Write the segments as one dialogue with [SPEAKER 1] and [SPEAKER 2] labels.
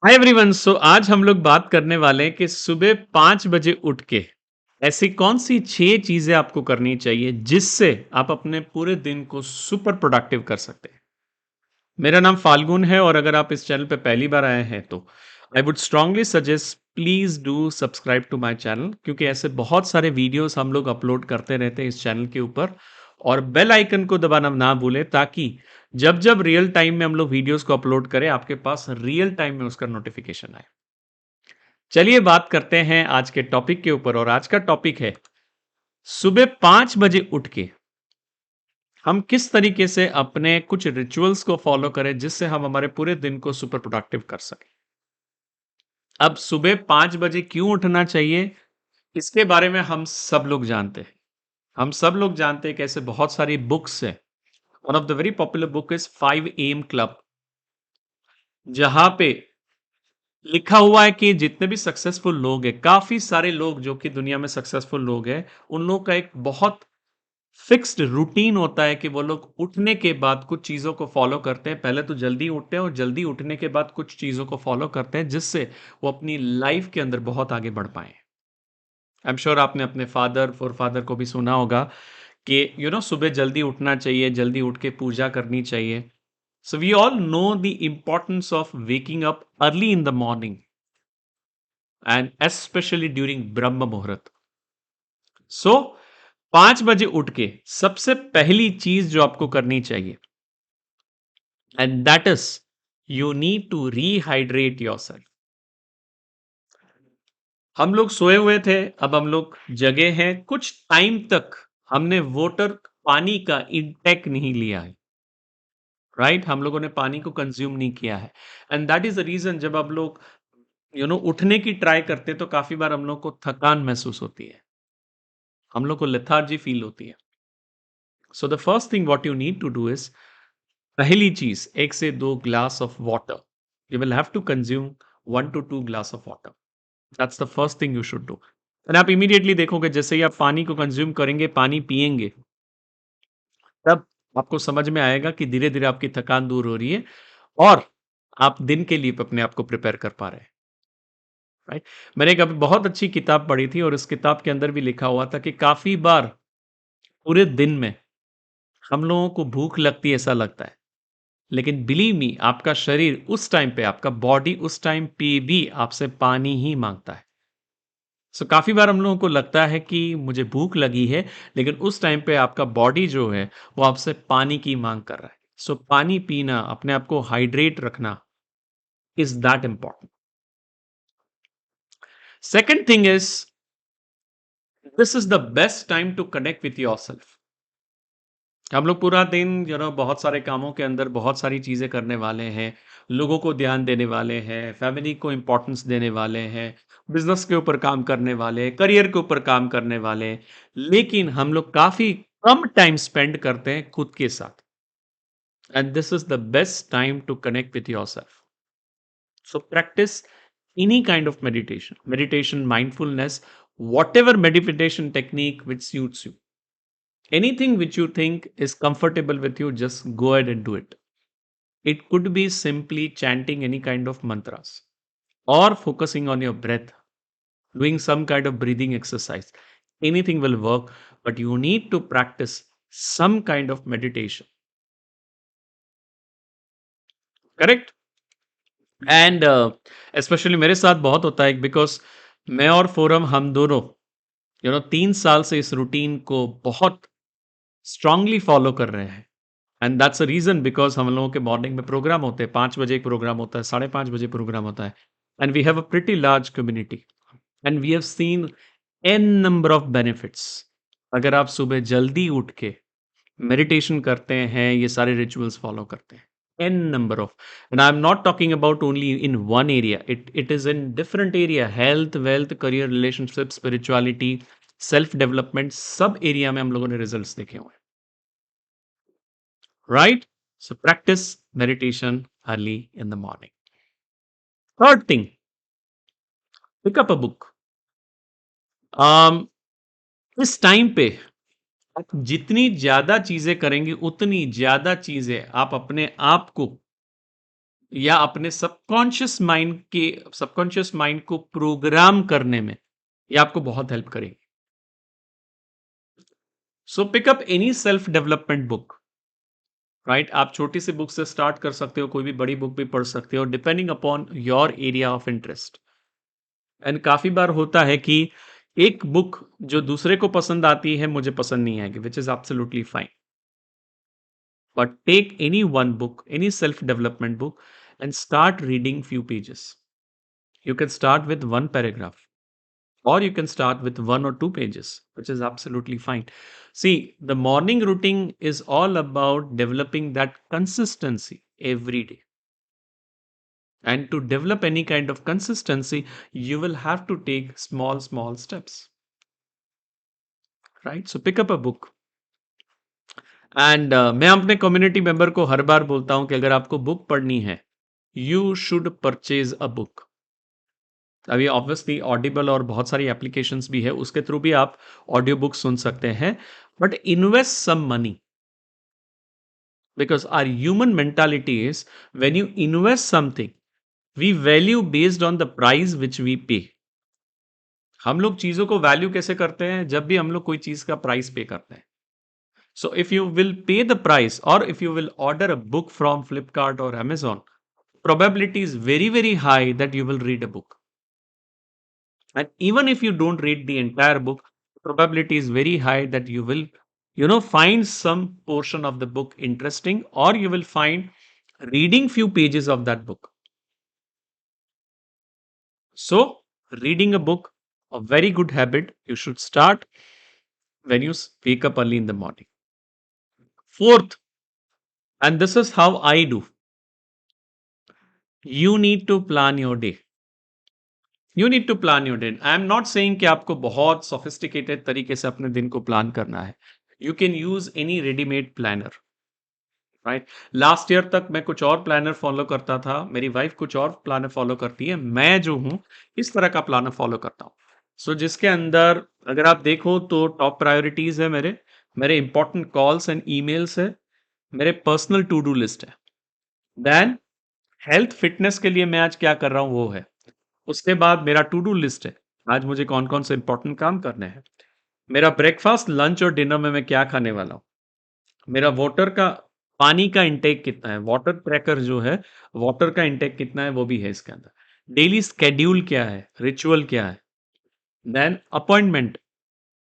[SPEAKER 1] Hi everyone. आज हम लोग बात करने वाले हैं कि सुबह 5 बजे उठ के ऐसी कौन सी 6 चीजें आपको करनी चाहिए जिससे आप अपने पूरे दिन को सुपर प्रोडक्टिव कर सकते हैं। मेरा नाम फाल्गुन है और अगर आप इस चैनल पे पहली बार आए हैं तो I would strongly suggest please do subscribe to my channel, क्योंकि ऐसे बहुत सारे वीडियोस हम लोग अपलोड करते रहते हैं इस चैनल के ऊपर। और बेल आइकन को दबाना ना भूलें ताकि जब जब रियल टाइम में हम लोग वीडियोस को अपलोड करें आपके पास रियल टाइम में उसका नोटिफिकेशन आए। चलिए बात करते हैं आज के टॉपिक के ऊपर, और आज का टॉपिक है सुबह 5 बजे उठ के हम किस तरीके से अपने कुछ रिचुअल्स को फॉलो करें जिससे हम हमारे पूरे दिन को सुपर प्रोडक्टिव कर सकें। अब सुबह 5 बजे क्यों उठना चाहिए, इसके बारे में हम सब लोग जानते हैं। हम सब लोग जानते हैं कि ऐसे बहुत सारी बुक्स हैं। One of the very popular book is 5 AM club, जहां पे लिखा हुआ है कि जितने भी सक्सेसफुल लोग हैं, काफी सारे लोग जो कि दुनिया में सक्सेसफुल लोग हैं, उन लोगों का एक बहुत फिक्स्ड रूटीन होता है कि वो लोग उठने के बाद कुछ चीज़ों को फॉलो करते हैं। पहले तो जल्दी उठते हैं और जल्दी उठने के बाद कुछ चीज़ों को फॉलो करते हैं जिससे वो अपनी लाइफ के अंदर बहुत आगे बढ़ पाएँ। आई एम श्योर आपने अपने फादर, फ़ोरफ़ादर को भी सुना होगा कि सुबह जल्दी उठना चाहिए, जल्दी उठ के पूजा करनी चाहिए। So we all know the importance of waking up early in the morning and especially during Brahma muhurta. सो 5 बजे उठ के सबसे पहली चीज जो आपको करनी चाहिए, and that is you need to rehydrate yourself. हम लोग सोए हुए थे, अब हम लोग जगे हैं। कुछ टाइम तक हमने वाटर, पानी का इंटेक नहीं लिया है, राइट? हम लोगों ने पानी को कंज्यूम नहीं किया है। And that is the reason जब आप लोग उठने की ट्राई करते हैं तो काफी बार हम लोग को थकान महसूस होती है, हम लोग को लेथार्जी फील होती है। So the first thing what you need to do is, पहली चीज 1 से 2 glass of water. You will have to consume 1 to 2 glass of water. That's the first thing you should do. And आप immediately देखोगे जैसे ही आप पानी को consume करेंगे, पानी पिएंगे, तब आपको समझ में आएगा कि धीरे धीरे आपकी थकान दूर हो रही है और आप दिन के लिए अपने आप को प्रिपेयर कर पा रहे हैं, राइट? मैंने एक अभी बहुत अच्छी किताब पढ़ी थी और इस किताब के अंदर भी लिखा हुआ था कि काफी बार पूरे दिन में हम लोगों को भूख लगती है, ऐसा लगता है, लेकिन बिलीव मी, आपका शरीर उस टाइम पे, आपका बॉडी उस टाइम पे भी आपसे पानी ही मांगता है। सो काफी बार हम लोगों को लगता है कि मुझे भूख लगी है, लेकिन उस टाइम पे आपका बॉडी जो है वो आपसे पानी की मांग कर रहा है। सो पानी पीना, अपने आप को हाइड्रेट रखना is that important. Second thing is, this is the best time to connect with yourself. हम लोग पूरा दिन बहुत सारे कामों के अंदर बहुत सारी चीज़ें करने वाले हैं, लोगों को ध्यान देने वाले हैं, फैमिली को इम्पोर्टेंस देने वाले हैं, बिजनेस के ऊपर काम करने वाले हैं, करियर के ऊपर काम करने वाले हैं, लेकिन हम लोग काफ़ी कम टाइम स्पेंड करते हैं खुद के साथ। And this is the best time to connect with yourself. So practice any kind of meditation, mindfulness, whatever meditation technique which suits you. Anything which you think is comfortable with you, just go ahead and do it. It could be simply chanting any kind of mantras or focusing on your breath, doing some kind of breathing exercise. Anything will work, but you need to practice some kind of meditation. Correct? And specially मेरे साथ बहुत होता है because मैं और forum, हम दोनों 3 साल से इस रूटीन को बहुत स्ट्रांगली फॉलो कर रहे हैं। And that's a reason because हम लोगों के मॉर्निंग में प्रोग्राम होते हैं, 5 बजे एक प्रोग्राम होता है, 5:30 बजे प्रोग्राम होता है, and we have a pretty large community and we have seen n number of benefits. अगर आप सुबह जल्दी उठ के मेडिटेशन करते हैं, ये सारे रिचुअल्स फॉलो करते हैं, n number of, and I am not talking about only in one area, it is in different area, health, wealth, career, relationship, spirituality, self development, सब एरिया में हम लोगों ने रिजल्ट्स देखे हुए हैं, right? So practice meditation early in the morning. Third thing, pick up a book. इस time पे आप जितनी ज्यादा चीजें करेंगे उतनी ज्यादा चीजें आप अपने आप को या अपने सबकॉन्शियस माइंड को प्रोग्राम करने में ये आपको बहुत हेल्प करेगी। So pick up any self development book, right? आप छोटी सी बुक से स्टार्ट कर सकते हो, कोई भी बड़ी बुक भी पढ़ सकते हो, depending upon your area of interest. And काफी बार होता है कि एक बुक जो दूसरे को पसंद आती है मुझे पसंद नहीं आएगी, which is absolutely fine. But take any one book, any self development book, and start reading few pages. You can start with one paragraph, or you can start with 1 or 2 pages, which is absolutely fine. See, the morning routine is all about developing that consistency every day. And to develop any kind of consistency, you will have to take small, small steps. Right? So pick up a book. And मैं अपने community member को हर बार बोलता हूं कि अगर आपको book पढ़नी है, you should purchase a book. अभी ऑब्वियसली ऑडिबल और बहुत सारी एप्लीकेशंस भी है, उसके थ्रू भी आप ऑडियो बुक सुन सकते हैं, but invest some money, because our human mentality is when you invest something we value based on the price which we pay. हम लोग चीजों को वैल्यू कैसे करते हैं? जब भी हम लोग कोई चीज का प्राइस पे करते हैं। So if you will pay the price, or if you will order a book from Flipkart or Amazon, probability is very, very high that you will read a book. And even if you don't read the entire book, probability is very high that you will, find some portion of the book interesting, or you will find reading few pages of that book. So reading a book, a very good habit. You should start when you wake up early in the morning. Fourth, and this is how I do, you need to plan your day. You need to plan your day. I am not saying कि आपको बहुत sophisticated तरीके से अपने दिन को plan करना है। You can use any readymade planner, right? Last year तक मैं कुछ और प्लानर फॉलो करता था, मेरी वाइफ कुछ और प्लानर फॉलो करती है, मैं जो हूं इस तरह का प्लानर फॉलो करता हूं। सो जिसके अंदर अगर आप देखो तो टॉप प्रायोरिटीज है, मेरे इंपॉर्टेंट कॉल्स एंड ईमेल्स है, मेरे पर्सनल टू डू लिस्ट है, देन हेल्थ फिटनेस के लिए मैं आज क्या कर रहा हूं वो है, उसके बाद मेरा टू डू लिस्ट है, आज मुझे कौन कौन से इंपॉर्टेंट काम करने हैं, मेरा ब्रेकफास्ट लंच और डिनर में मैं क्या खाने वाला हूँ, मेरा वाटर का पानी का इंटेक कितना है, वाटर ट्रैकर जो है, वाटर का इंटेक कितना है वो भी है इसके अंदर, डेली स्केड्यूल क्या है, रिचुअल क्या है, देन अपॉइंटमेंट।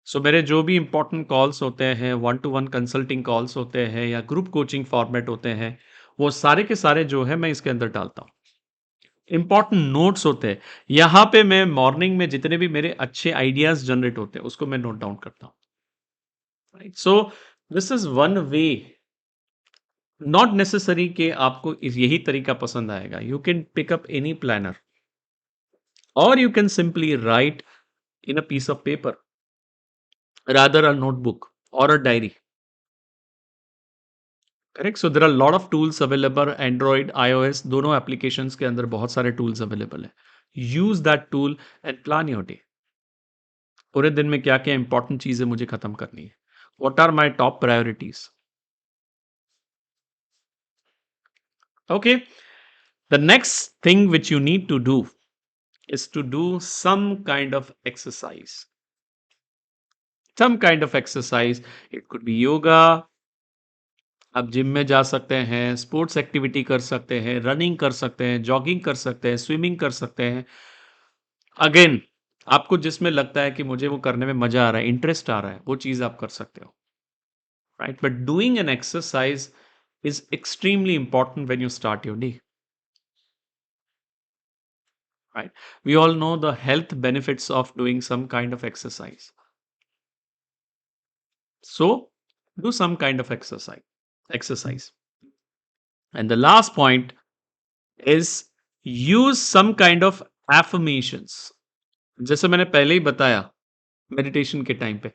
[SPEAKER 1] सो मेरे जो भी इंपॉर्टेंट कॉल्स होते हैं, 1-to-1 कंसल्टिंग कॉल्स होते हैं या ग्रुप कोचिंग फॉर्मेट होते हैं, वो सारे के सारे जो है मैं इसके अंदर डालता हूँ। इंपॉर्टेंट नोट्स होते हैं, यहाँ पे मैं मॉर्निंग में जितने भी मेरे अच्छे आइडियाज जनरेट होते हैं उसको मैं नोट डाउन करता हूँ, right? So this is one way, not necessary कि आपको यही तरीका पसंद आएगा। You can pick up any planner, और you can simply write in a piece of paper, rather a notebook और a diary, correct? So there are lot of tools available, Android iOS दोनों applications के अंदर बहुत सारे tools available है। Use that tool and plan your day. पूरे दिन में क्या क्या इंपॉर्टेंट चीजें मुझे खत्म करनी है, what are my top priorities. Okay, the next thing which you need to do is to do some kind of exercise. Some kind of exercise. It could be yoga. आप जिम में जा सकते हैं, स्पोर्ट्स एक्टिविटी कर सकते हैं, running कर सकते हैं, जॉगिंग कर सकते हैं, स्विमिंग कर सकते हैं। अगेन, आपको जिसमें लगता है कि मुझे वो करने में मजा आ रहा है, इंटरेस्ट आ रहा है, वो चीज आप कर सकते हो, right? But doing an exercise is extremely important when you start your day, right? We all know the health benefits of doing some kind of exercise. So do some kind of exercise. And the last point is use some kind of affirmations. जैसे मैंने पहले ही बताया meditation के time पे,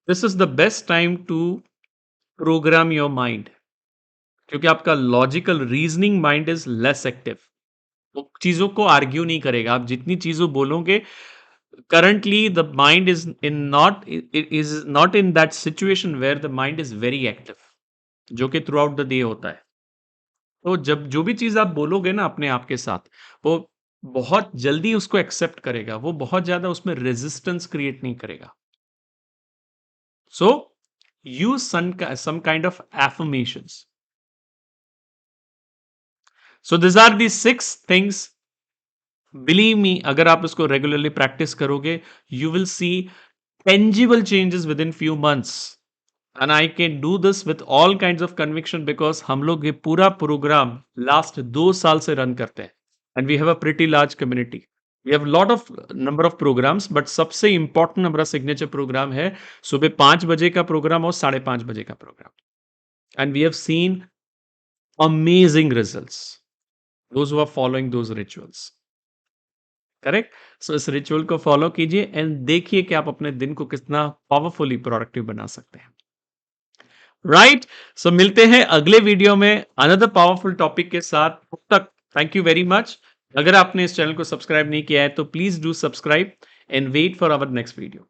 [SPEAKER 1] this is the best time to program your mind, क्योंकि आपका logical reasoning mind is less active, वो चीजों को आर्ग्यू नहीं करेगा। आप जितनी चीजों बोलोगे, currently the mind is not in that situation where the mind is very active, जो कि थ्रू आउट द डे होता है, तो जब जो भी चीज़ आप बोलोगे ना अपने आप के साथ, वो बहुत जल्दी उसको एक्सेप्ट करेगा, वो बहुत ज़्यादा उसमें रेजिस्टेंस क्रिएट नहीं करेगा। So use some kind of affirmations. So these are the 6 things. Believe me, अगर आप इसको रेगुलरली प्रैक्टिस करोगे, you will see tangible changes within few months. And I can do this with all kinds of conviction because हम लोग ये पूरा programme last 2 साल से रन करते हैं and we have a pretty large community. We have lot of number of programs, but सबसे important हमारा सिग्नेचर प्रोग्राम है सुबह 5 बजे का प्रोग्राम और 5:30 बजे का programme. And we have seen amazing results. Those who are following those rituals. Correct. So इस रिचुअल को फॉलो कीजिए एंड देखिए कि आप अपने दिन को कितना पावरफुली प्रोडक्टिव बना सकते हैं. राइट. सो मिलते हैं अगले वीडियो में अनदर पावरफुल टॉपिक के साथ. तब तक थैंक यू वेरी मच. अगर आपने इस चैनल को सब्सक्राइब नहीं किया है तो please do subscribe and wait for our next video.